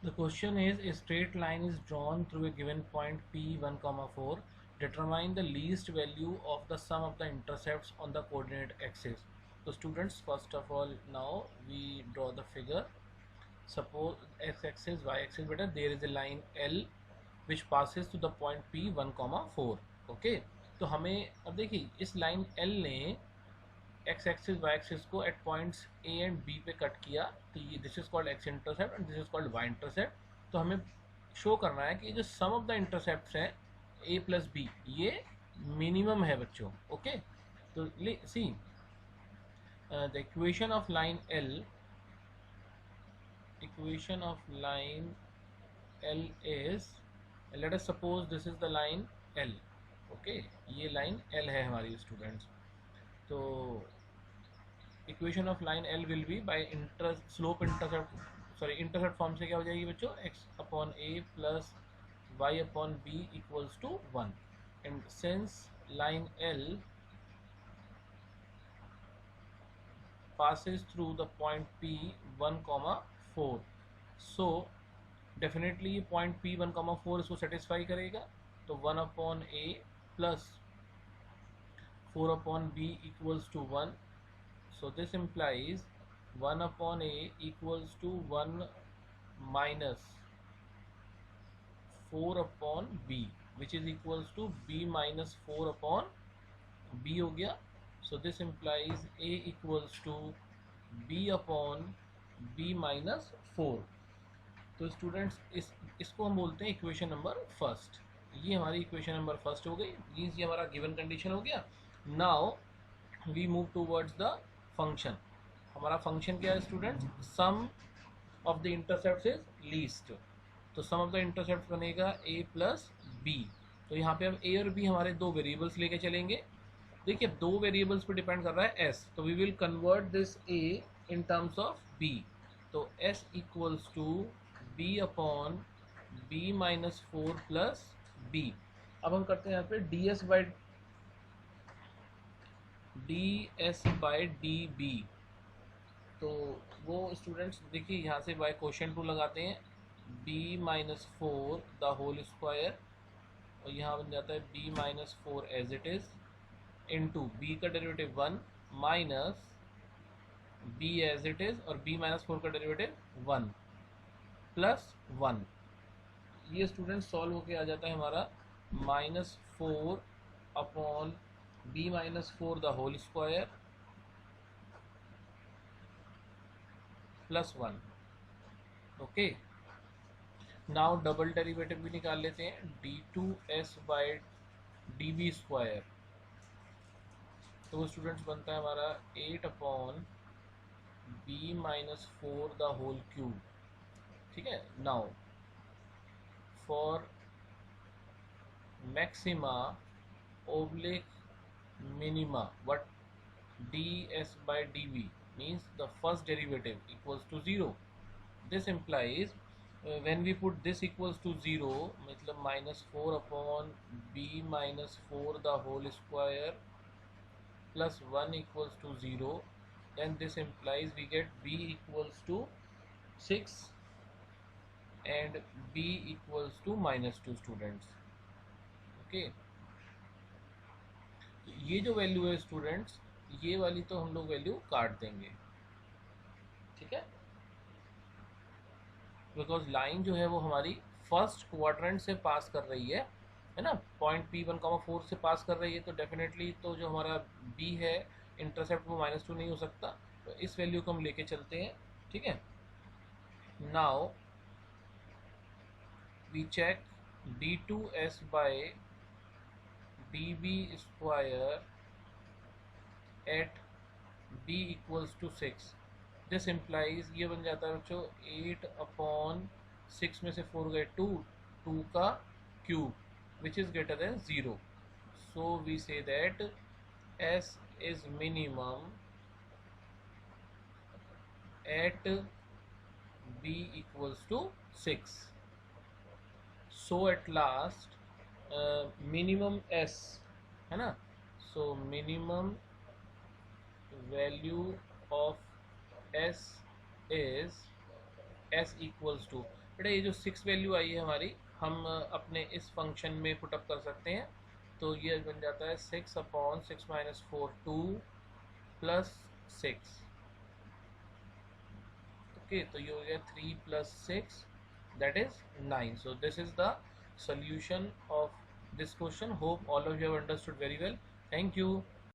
The question is, a straight line is drawn through a given point P1, 4. Determine the least value of the sum of the intercepts on the coordinate axis. So students, first of all, now we draw the figure. Suppose x-axis, y-axis, better, there is a line L which passes to the point P1, 4. Okay, तो हमें अब देखिए इस line L ने x axis y axis को at points A and B पे cut किया, तो ये this is called x intercept and this is called y intercept. तो हमें शो करना है कि जो सम ऑफ द इंटरसेप्ट है ए प्लस बी ये मिनिमम है बच्चों। ओके, तो see the equation of line L, equation of line L is, let us suppose this is the line L. Okay, ये लाइन एल है हमारी स्टूडेंट्स। तो equation of line L will be by slope intercept, sorry intercept form से क्या हो जाएगी बच्चों, x upon a plus y upon b equals to 1। And since line L passes through the point P1, 4, so definitely ये point P1, 4 इसको satisfy करेगा। तो 1 upon a plus 4 upon b equals to 1. So this implies 1 upon a equals to 1 minus 4 upon b, which is equals to b minus 4 upon b हो गया। So this implies a equals to b upon b minus 4। तो students इसको हम बोलते हैं equation number first. ये हमारी equation number first हो गई, मीन्स ये हमारा गिवन कंडीशन हो गया। Now we move towards the function. हमारा फंक्शन क्या है students, sum of the intercept is least. तो सम ऑफ द इंटरसेप्ट बनेगा a प्लस बी। तो यहाँ पे अब a और b हमारे दो वेरिएबल्स लेके चलेंगे। देखिए दो वेरिएबल्स पे डिपेंड कर रहा है s, तो we will convert this a in terms of b। तो s equals to b upon b minus 4 plus b। अब हम करते हैं यहाँ पे ds बाई db। तो वो स्टूडेंट्स देखिए यहाँ से बाय क्वेश्चन टू लगाते हैं, b minus 4 the whole square, और यहाँ बन जाता है b minus 4 as it is into B का derivative 1 minus b as it is, और b माइनस 4 का डेरिवेटिव 1 प्लस 1। ये स्टूडेंट सॉल्व होके आ जाता है हमारा minus 4 upon b minus 4 the whole square plus 1। Okay, now double derivative भी निकाल लेते हैं, d2s by D B square. तो वो स्टूडेंट्स बनता है हमारा 8 upon b minus 4 the whole cube. ठीक है, now for maxima oblique minima, what ds by dv means the first derivative equals to 0। this implies when we put this equals to 0 मतलब minus 4 upon b minus 4 the whole square plus 1 equals to 0, then this implies we get b equals to 6 and b equals to minus 2 students। okay, ये जो value है students, ये वाली तो हम लोग value काट देंगे। ठीक है, बिकॉज लाइन जो है वो हमारी फर्स्ट क्वाड्रेंट से पास कर रही है ना, पॉइंट P1, 4 से पास कर रही है, तो डेफिनेटली तो जो हमारा B है इंटरसेप्ट वो माइनस 2 नहीं हो सकता। तो इस वैल्यू को हम लेके चलते हैं। ठीक है, now we check d2s by db square at b equals to 6। This implies ये बन जाता है बच्चों 8 अपॉन 6 में से 4 गए 2, 2 का cube which is greater than 0। So we say that s is minimum at b equals to 6। so at last minimum s है ना, so minimum value of s is s equals to, बेटा ये जो 6 value आई है हमारी, हम अपने इस फंक्शन में पुटअप कर सकते हैं। तो ये बन जाता है 6 अपॉन 6 माइनस 4 2 प्लस 6। ओके, तो ये हो गया 3 plus 6 that is 9. So this is the solution of this question. Hope all of you have understood very well. Thank you.